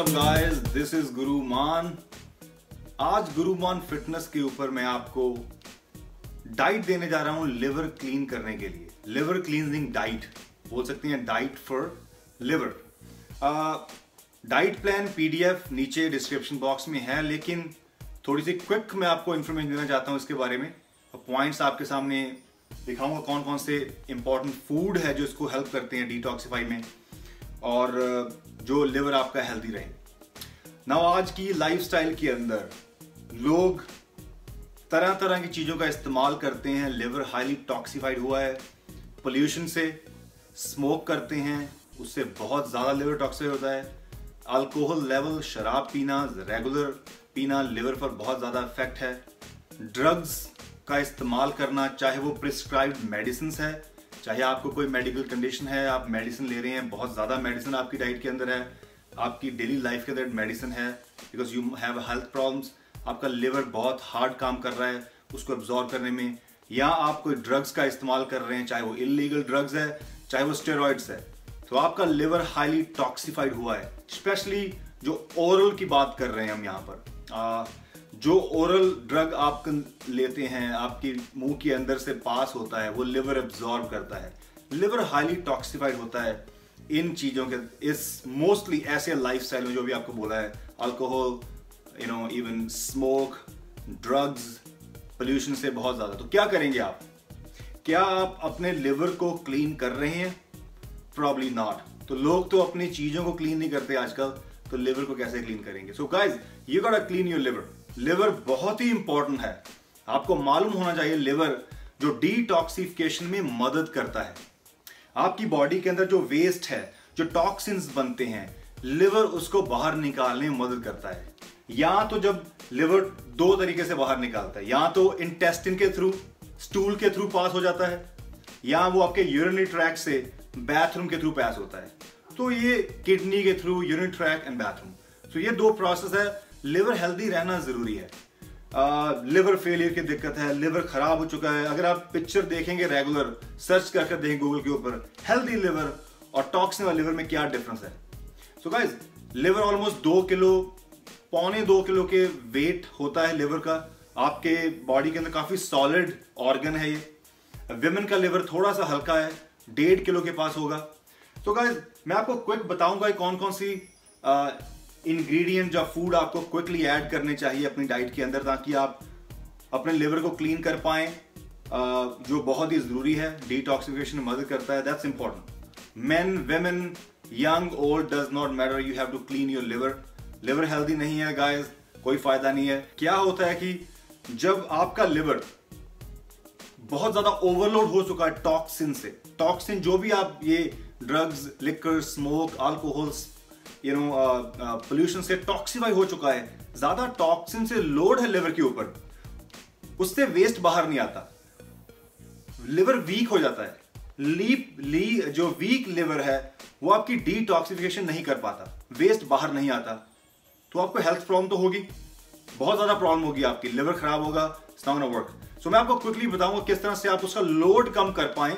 Up guys, this is Guru Mann. आज Guru Mann fitness के ऊपर मैं आपको डाइट देने जा रहा हूं लिवर क्लीन करने के लिए। लिवर क्लींजिंग डाइट बोल सकते हैं, diet for liver. Diet plan PDF नीचे डिस्क्रिप्शन बॉक्स में है, लेकिन थोड़ी सी क्विक मैं आपको इंफॉर्मेशन देना चाहता हूं इसके बारे में। पॉइंट्स आपके सामने दिखाऊंगा कौन कौन से इंपॉर्टेंट फूड है जो इसको हेल्प करते हैं डिटॉक्सिफाई में और जो लिवर आपका हेल्दी रहे। ना आज की लाइफस्टाइल के अंदर लोग तरह तरह की चीजों का इस्तेमाल करते हैं। लिवर हाईली टॉक्सिफाइड हुआ है पोल्यूशन से। स्मोक करते हैं, उससे बहुत ज्यादा लिवर टॉक्सिफाइड होता है। अल्कोहल लेवल, शराब पीना, रेगुलर पीना लिवर पर बहुत ज्यादा इफेक्ट है। ड्रग्स का इस्तेमाल करना, चाहे वो प्रिस्क्राइब्ड मेडिसिन है, चाहे आपको कोई मेडिकल कंडीशन है, आप मेडिसिन ले रहे हैं, बहुत ज्यादा मेडिसिन आपकी डाइट के अंदर है, आपकी डेली लाइफ के अंदर मेडिसिन है because you have health problems, आपका लिवर बहुत हार्ड काम कर रहा है उसको एब्जॉर्ब करने में, या आप कोई ड्रग्स का इस्तेमाल कर रहे हैं, चाहे वो इलीगल ड्रग्स है, चाहे वो स्टेरॉइड्स है, तो आपका लिवर हाईली टॉक्सिफाइड हुआ है। स्पेशली जो ओरल की बात कर रहे हैं हम यहाँ पर, जो ओरल ड्रग आप लेते हैं, आपके मुंह के अंदर से पास होता है, वो लिवर एब्जॉर्ब करता है। लिवर हाईली टॉक्सिफाइड होता है इन चीजों के, इस मोस्टली ऐसे लाइफस्टाइल में जो भी आपको बोला है, alcohol, even smoke, drugs, pollution से बहुत ज्यादा। तो क्या करेंगे आप? क्या आप अपने लिवर को क्लीन कर रहे हैं? Probably not. तो लोग तो अपनी चीजों को क्लीन नहीं करते आजकल, तो लिवर को कैसे क्लीन करेंगे? So guys, you got to clean your liver. Liver बहुत ही इंपॉर्टेंट है, आपको मालूम होना चाहिए। लिवर जो डिटॉक्सिफिकेशन में मदद करता है। आपकी बॉडी के अंदर जो वेस्ट है, जो टॉक्सिन्स बनते हैं, लिवर उसको बाहर निकालने में मदद करता है। या तो जब लिवर दो तरीके से बाहर निकालता है, या तो इंटेस्टिन के थ्रू, स्टूल के थ्रू पास हो जाता है, या वो आपके यूरिनरी ट्रैक्ट से बाथरूम के थ्रू पास होता है। तो ये किडनी के through, urinary tract and bathroom, तो ये दो प्रोसेस है। लिवर हेल्दी रहना जरूरी है। लिवर फेलियर की दिक्कत है, लिवर खराब हो चुका है, अगर आप पिक्चर देखेंगे रेगुलर, सर्च करके देखें गूगल के ऊपर, हेल्दी लिवर और टॉक्सिन वाले लिवर में क्या डिफरेंस है। So guys, liver almost 2 kilo, पौने 2 किलो के वेट होता है लिवर का। आपके बॉडी के अंदर काफी सॉलिड ऑर्गन है ये। विमेन का लिवर थोड़ा सा हल्का है, 1.5 किलो के पास होगा। तो गाइज, मैं आपको क्विक बताऊंगा कौन कौन सी इंग्रेडिएंट या फूड आपको क्विकली ऐड करने चाहिए अपनी डाइट के अंदर, ताकि आप अपने लिवर को क्लीन कर पाएं, जो बहुत ही जरूरी है, डिटॉक्सिफिकेशन में मदद करता है। That's important. Men, women, young, old, does not matter, you have to clean your liver. Liver healthy नहीं है गाइस, कोई फायदा नहीं है। क्या होता है कि जब आपका लिवर बहुत ज्यादा ओवरलोड हो चुका है टॉक्सिन से, टॉक्सिन जो भी आप ये drugs, liquor, smoke, alcohol, pollution से टॉक्सिफाई हो चुका है, ज्यादा टॉक्सिन से लोड है लिवर के ऊपर, उससे वेस्ट बाहर नहीं आता, लिवर वीक हो जाता है। जो वीक लिवर है वो आपकी डिटॉक्सिफिकेशन नहीं कर पाता, वेस्ट बाहर नहीं आता, तो आपको हेल्थ प्रॉब्लम तो होगी, बहुत ज्यादा प्रॉब्लम होगी, आपकी लिवर खराब होगा, इट्स नॉट गोना वर्क। सो मैं आपको क्विकली बताऊंगा किस तरह से आप उसका लोड कम कर पाएं।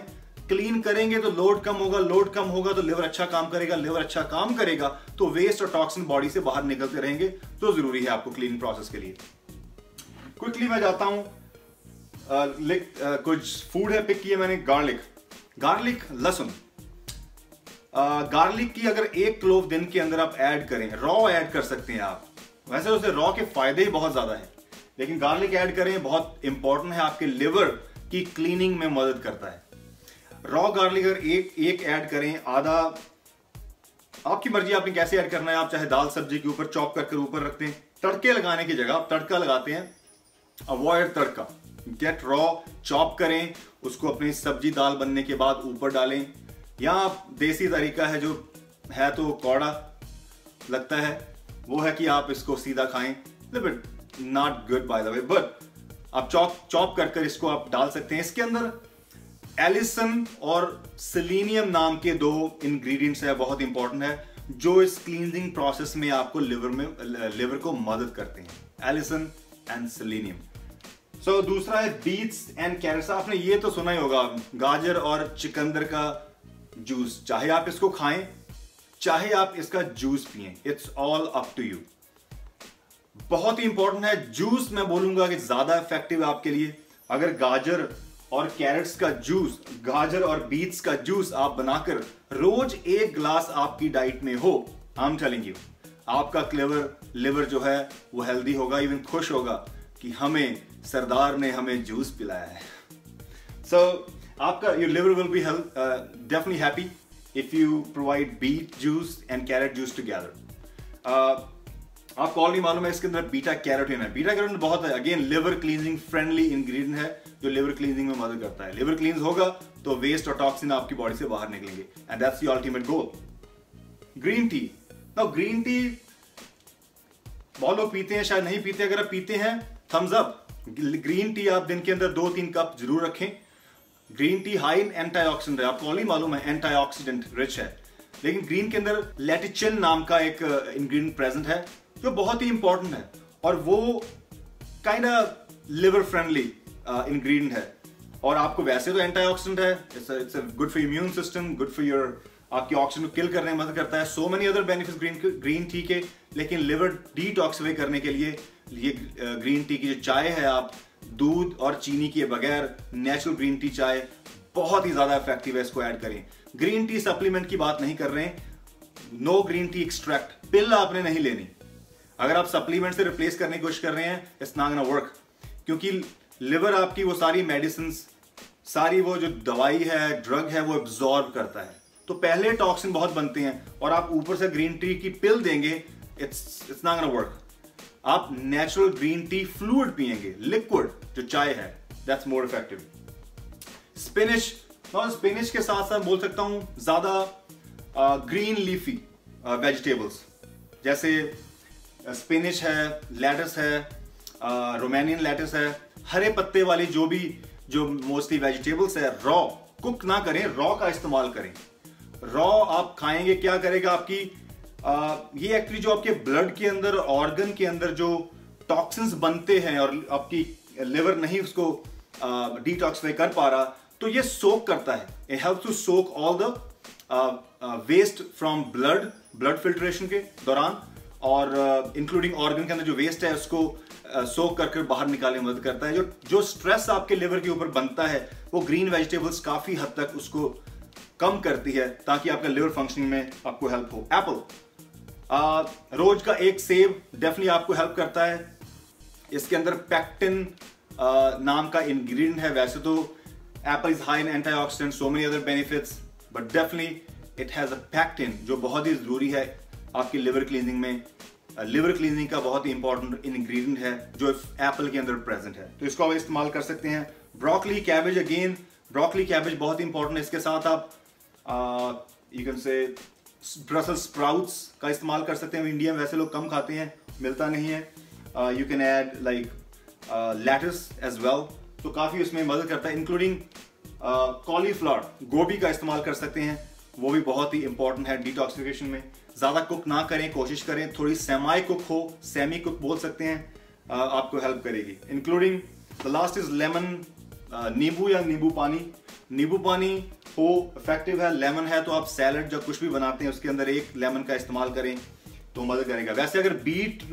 क्लीन करेंगे तो लोड कम होगा, लोड कम होगा तो लिवर अच्छा काम करेगा, लिवर अच्छा काम करेगा तो वेस्ट और टॉक्सिन बॉडी से बाहर निकलते रहेंगे। तो जरूरी है आपको क्लीनिंग प्रोसेस के लिए। क्विकली मैं जाता हूं, कुछ फूड है पिक किए मैंने। गार्लिक, लहसुन। गार्लिक की अगर 1 क्लोव दिन के अंदर आप ऐड करें, रॉ ऐड कर सकते हैं आप, वैसे तो उसे रॉ के फायदे ही बहुत ज्यादा है, लेकिन गार्लिक ऐड करें, बहुत इंपॉर्टेंट है, आपके लिवर की क्लीनिंग में मदद करता है। रॉ गार्लिक अगर एक ऐड करें, आधा आपकी मर्जी, आपने कैसे ऐड करना है। आप चाहे दाल सब्जी के ऊपर चॉप कर ऊपर रखते हैं, तड़के लगाने की जगह आप तड़का लगाते हैं, अवॉइड तड़का, गेट रॉ, चॉप करें, उसको अपनी सब्जी दाल बनने के बाद ऊपर डालें। या आप देसी तरीका है, जो है तो कौड़ा लगता है, वो है कि आप इसको सीधा खाएं, not good by the way, but आप चॉप कर इसको आप डाल सकते हैं। इसके अंदर एलिसन और सेलेनियम नाम के 2 इंग्रेडिएंट्स है, बहुत इंपॉर्टेंट है, जो इस क्लींजिंग प्रोसेस में आपको लिवर को मदद करते हैं, एलिसन एंड सेलेनियम। दूसरा है बीट्स एंड कैरेट्स। आपने ये तो सुना ही होगा, गाजर और चुकंदर का जूस, चाहे आप इसको खाएं चाहे आप इसका जूस पिए, it's all up to you. बहुत ही इंपॉर्टेंट है जूस, मैं बोलूंगा कि ज्यादा इफेक्टिव है आपके लिए। अगर गाजर और कैरेट्स का जूस, गाजर और बीट्स का जूस आप बनाकर रोज 1 ग्लास आपकी डाइट में हो, आई एम टेलिंग यू, आपका लिवर जो है वो हेल्दी होगा, इवन खुश होगा कि हमें सरदार ने हमें जूस पिलाया है। सो आपका your liver will be definitely happy if you provide beet juice and carrot juice together. आपको ऑलरेडी मालूम है इसके अंदर बीटा कैरोटीन है। बीटा कैरोटीन बहुत है, again liver cleansing friendly ingredient है जो लिवर क्लींजिंग में मदद करता है। लिवर क्लींस होगा तो वेस्ट और टॉक्सिन आपकी बॉडी से बाहर निकलेंगे, and that's the ultimate goal. Green tea, now green tea बहुत लोग पीते हैं, शायद नहीं पीते। अगर आप पीते हैं थम्स अप। ग्रीन टी आप दिन के अंदर 2-3 कप जरूर रखें। Green tea high in antioxidant है, आपको ऑलरेडी मालूम है एंटीऑक्सीडेंट रिच है, लेकिन ग्रीन के अंदर लेटिचिन नाम का एक इंग्रेडिएंट प्रेजेंट है जो बहुत ही इंपॉर्टेंट है, और वो kind of liver friendly ingredient है। और आपको वैसे तो एंटीऑक्सीडेंट है, it's good for immune system, good for your, आपकी ऑक्सीजन को किल करने में मदद करता है। So many other benefits green tea के, लेकिन लिवर डिटॉक्सिफाई करने के लिए ये ग्रीन टी की जो चाय है, आप दूध और चीनी के बगैर नेचुरल ग्रीन टी चाय बहुत ही ज्यादा इफेक्टिव है, इसको ऐड करें। ग्रीन टी सप्लीमेंट की बात नहीं कर रहे हैं, नो ग्रीन टी एक्सट्रैक्ट, पिल आपने नहीं लेनी। अगर आप सप्लीमेंट से रिप्लेस करने की कोशिश कर रहे हैं, इट्स नॉट गोना वर्क, क्योंकि लिवर आपकी वो सारी मेडिसिन, सारी वो जो दवाई है, ड्रग है, वो एब्जॉर्ब करता है। तो पहले टॉक्सिन बहुत बनते हैं, और आप ऊपर से ग्रीन टी की पिल देंगे, इट्स नॉट गोना वर्क। आप नेचुरल ग्रीन टी फ्लूइड पिएंगे, लिक्विड जो चाय है, दैट्स मोर इफेक्टिव। स्पिनिच, और स्पिनिच के साथ साथ बोल सकता हूं ज्यादा ग्रीन लीफी वेजिटेबल्स, जैसे स्पिनिच है, लेटस है, रोमानियन लेटस है, हरे पत्ते वाली जो मोस्टली वेजिटेबल्स है, रॉ कुक ना करें, रॉ का इस्तेमाल करें। रॉ आप खाएंगे, क्या करेगा आपकी ये एक्चुअली जो आपके ब्लड के अंदर, ऑर्गन के अंदर जो टॉक्सिन्स बनते हैं और आपकी लिवर नहीं उसको डिटॉक्सिफाई कर पा रहा, तो ये सोक करता है। It helps to soak all the waste from blood filtration के दौरान, और इंक्लूडिंग ऑर्गन के अंदर जो वेस्ट है उसको सोक करके बाहर निकालने में मदद करता है। जो स्ट्रेस आपके लिवर के ऊपर बनता है, वो ग्रीन वेजिटेबल्स काफी हद तक उसको कम करती है, ताकि आपका लिवर फंक्शनिंग में आपको हेल्प हो। एप्पल, रोज का 1 सेब डेफिनेटली आपको हेल्प करता है। इसके अंदर पैक्टिन नाम का इंग्रेडिएंट है। वैसे तो Apple is high in antioxidant, so many other benefits, but definitely it has a pectin जो बहुत ही जरूरी है आपकी लिवर क्लीनिंग में। लिवर क्लीनिंग का बहुत ही इंपॉर्टेंट इंग्रेडिएंट है जो एप्पल के अंदर प्रेजेंट है, तो इसको आप इस्तेमाल कर सकते हैं। Broccoli, cabbage, again broccoli cabbage बहुत इंपॉर्टेंट है। इसके साथ आप you can say Brussels sprouts का इस्तेमाल कर सकते हैं। इंडिया में वैसे लोग कम खाते हैं, मिलता नहीं है। You can add like lettuce as well, तो काफी उसमें मदद करता है। इंक्लूडिंग कॉलीफ्लावर, गोभी का इस्तेमाल कर सकते हैं, वो भी बहुत ही इंपॉर्टेंट है डिटॉक्सिफिकेशन में। ज्यादा कुक ना करें, कोशिश करें थोड़ी सेमी कुक हो, सेमी कुक बोल सकते हैं, आपको हेल्प करेगी। Including the last is lemon, नींबू या नींबू पानी। नींबू पानी हो इफेक्टिव है, लेमन है तो आप सैलड जब कुछ भी बनाते हैं उसके अंदर 1 लेमन का इस्तेमाल करें तो मदद करेगा। वैसे अगर बीट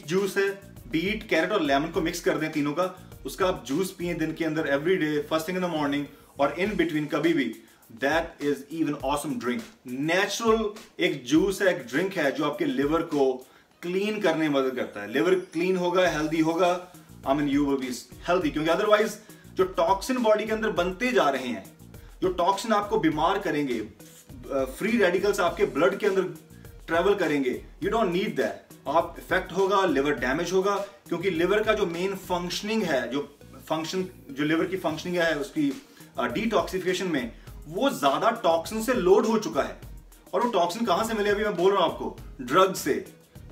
जूस है, बीट, कैरेट और लेमन को मिक्स कर दें तीनों का, उसका आप जूस पिए दिन के अंदर every day, first thing in the morning और इन बिटवीन कभी भी, that is even awesome drink. Natural एक जूस है, एक ड्रिंक है जो आपके लिवर को क्लीन करने में मदद करता है। लिवर क्लीन होगा, हेल्दी होगा, I mean you will be healthy, क्योंकि अदरवाइज जो टॉक्सिन बॉडी के अंदर बनते जा रहे हैं, जो टॉक्सिन आपको बीमार करेंगे, फ्री रेडिकल्स आपके ब्लड के अंदर ट्रेवल करेंगे, यू डोंट नीड दैट। आप इफेक्ट होगा, लिवर डैमेज होगा, क्योंकि लिवर का जो मेन फंक्शनिंग है, जो लिवर की फंक्शनिंग है उसकी डिटॉक्सिफिकेशन में, वो ज्यादा टॉक्सिन से लोड हो चुका है। और वो टॉक्सिन कहां से मिले, अभी मैं बोल रहा हूं आपको, ड्रग से,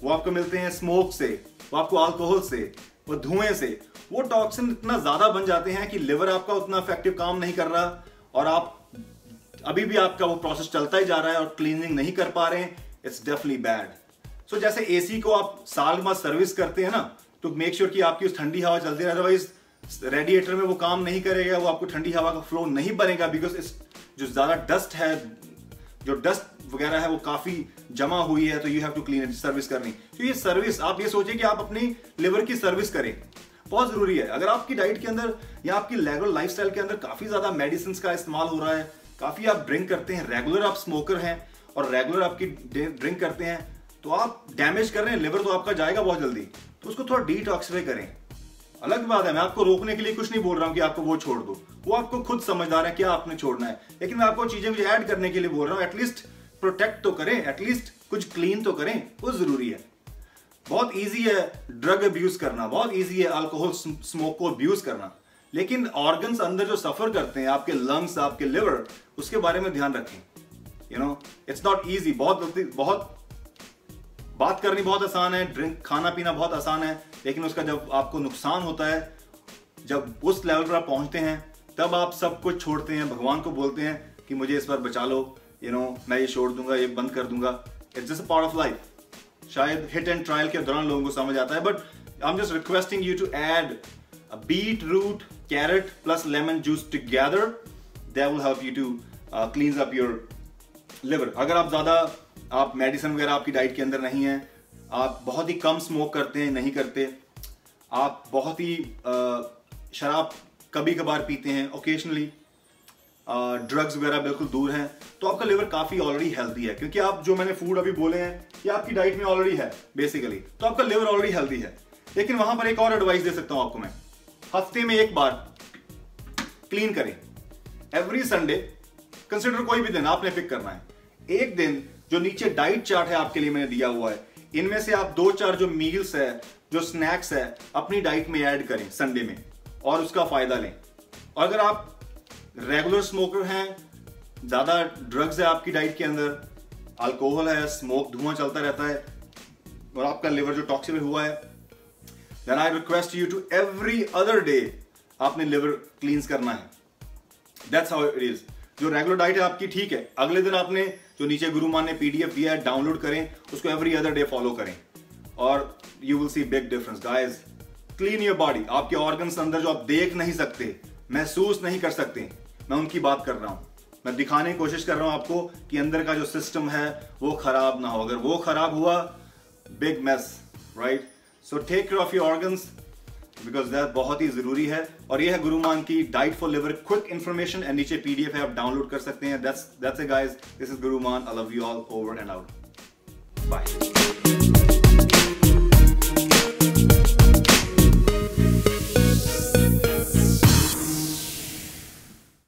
वो आपको मिलते हैं स्मोक से, वो आपको अल्कोहल से, वो धुएं से। वो टॉक्सिन इतना ज्यादा बन जाते हैं कि लिवर आपका उतना इफेक्टिव काम नहीं कर रहा, और आप अभी भी आपका वो प्रोसेस चलता ही जा रहा है और क्लीनिंग नहीं कर पा रहे हैं। It's definitely bad. सो जैसे एसी को आप साल बाद सर्विस करते हैं ना, तो मेक श्योर कि आपकी उस ठंडी हवा चलती है, अदरवाइज रेडिएटर में वो काम नहीं करेगा, वो आपको ठंडी हवा का फ्लो नहीं बनेगा, बिकॉज जो ज्यादा डस्ट है जो डस्ट वगैरह है वो काफी जमा हुई है, तो you have to clean it, service करनी। तो ये सर्विस, आप ये सोचिए कि आप अपनी लिवर की सर्विस करें, बहुत जरूरी है। अगर आपकी डाइट के अंदर या आपकी रेगुलर लाइफस्टाइल के अंदर काफी ज्यादा मेडिसिन का इस्तेमाल हो रहा है, काफी आप ड्रिंक करते हैं, रेगुलर आप स्मोकर हैं और रेगुलर आपकी ड्रिंक करते हैं, तो आप डैमेज कर रहे हैं लिवर, तो आपका जाएगा बहुत जल्दी। तो उसको थोड़ा डिटॉक्सिफाई करें। अलग बात है, मैं आपको रोकने के लिए कुछ नहीं बोल रहा हूं कि आपको वो छोड़ दो, वो आपको खुद समझदार है क्या आपने छोड़ना है, लेकिन मैं आपको चीजें मुझे ऐड करने के लिए बोल रहा हूं। एटलीस्ट प्रोटेक्ट तो करें, एटलीस्ट कुछ क्लीन तो करें, वो जरूरी है। बहुत ईजी है ड्रग अब्यूज करना, बहुत ईजी है अल्कोहल स्मोक को अब्यूज करना, लेकिन ऑर्गन्स अंदर जो सफर करते हैं, आपके लंग्स, आपके लिवर, उसके बारे में ध्यान रखें। You know, it's not easy. बहुत बात करनी बहुत आसान है, ड्रिंक खाना पीना बहुत आसान है, लेकिन उसका जब आपको नुकसान होता है, जब उस लेवल पर आप पहुंचते हैं, तब आप सब कुछ छोड़ते हैं, भगवान को बोलते हैं कि मुझे इस बार बचा लो, यू नो, मैं ये छोड़ दूंगा, ये बंद कर दूंगा। It's just a part of life. शायद हिट एंड ट्रायल के दौरान लोगों को समझ आता है, but I am just requesting you to add beetroot, carrot plus lemon juice together, that will help you to cleanse up your liver. अगर आप मेडिसिन वगैरह आपकी डाइट के अंदर नहीं है, आप बहुत ही कम स्मोक करते हैं, नहीं करते, आप बहुत ही शराब कभी कभार पीते हैं, ओकेजनली, ड्रग्स वगैरह बिल्कुल दूर हैं, तो आपका लिवर काफी ऑलरेडी हेल्दी है, क्योंकि आप जो मैंने फूड अभी बोले हैं ये आपकी डाइट में ऑलरेडी है बेसिकली, तो आपका लिवर ऑलरेडी हेल्दी है। लेकिन वहां पर एक और एडवाइस दे सकता हूं आपको मैं, हफ्ते में एक बार क्लीन करें। एवरी संडे, कंसिडर कोई भी दिन आपने पिक करना है, एक दिन जो नीचे डाइट चार्ट है आपके लिए मैंने दिया हुआ है, इनमें से आप 2-4 जो मील्स है, जो स्नैक्स है, अपनी डाइट में ऐड करें संडे में और उसका फायदा लें। और अगर आप रेगुलर स्मोकर हैं, ज्यादा ड्रग्स है आपकी डाइट के अंदर, अल्कोहल है, स्मोक, धुआं चलता रहता है और आपका लिवर जो टॉक्सिफाई हुआ है, then I request you to every other day आपने लिवर क्लींस करना है। That's how it is. जो रेगुलर डाइट है आपकी ठीक है, अगले दिन आपने जो नीचे गुरुमान ने पीडीएफ दिया है डाउनलोड करें, उसको एवरी अदर डे फॉलो करें और you will see big difference guys. Clean your body. आपके ऑर्गन्स अंदर जो आप देख नहीं सकते, महसूस नहीं कर सकते, मैं उनकी बात कर रहा हूं। मैं दिखाने की कोशिश कर रहा हूं आपको कि अंदर का जो सिस्टम है वो खराब ना हो। अगर वो खराब हुआ, big mess, right? So take care of your organs, because that बहुत ही जरूरी है। और ये है गुरुमान की diet for liver quick information, and नीचे पीडीएफ है, आप डाउनलोड कर सकते हैं। That's it guys, this is Gurumann. I love you all, over and out, bye.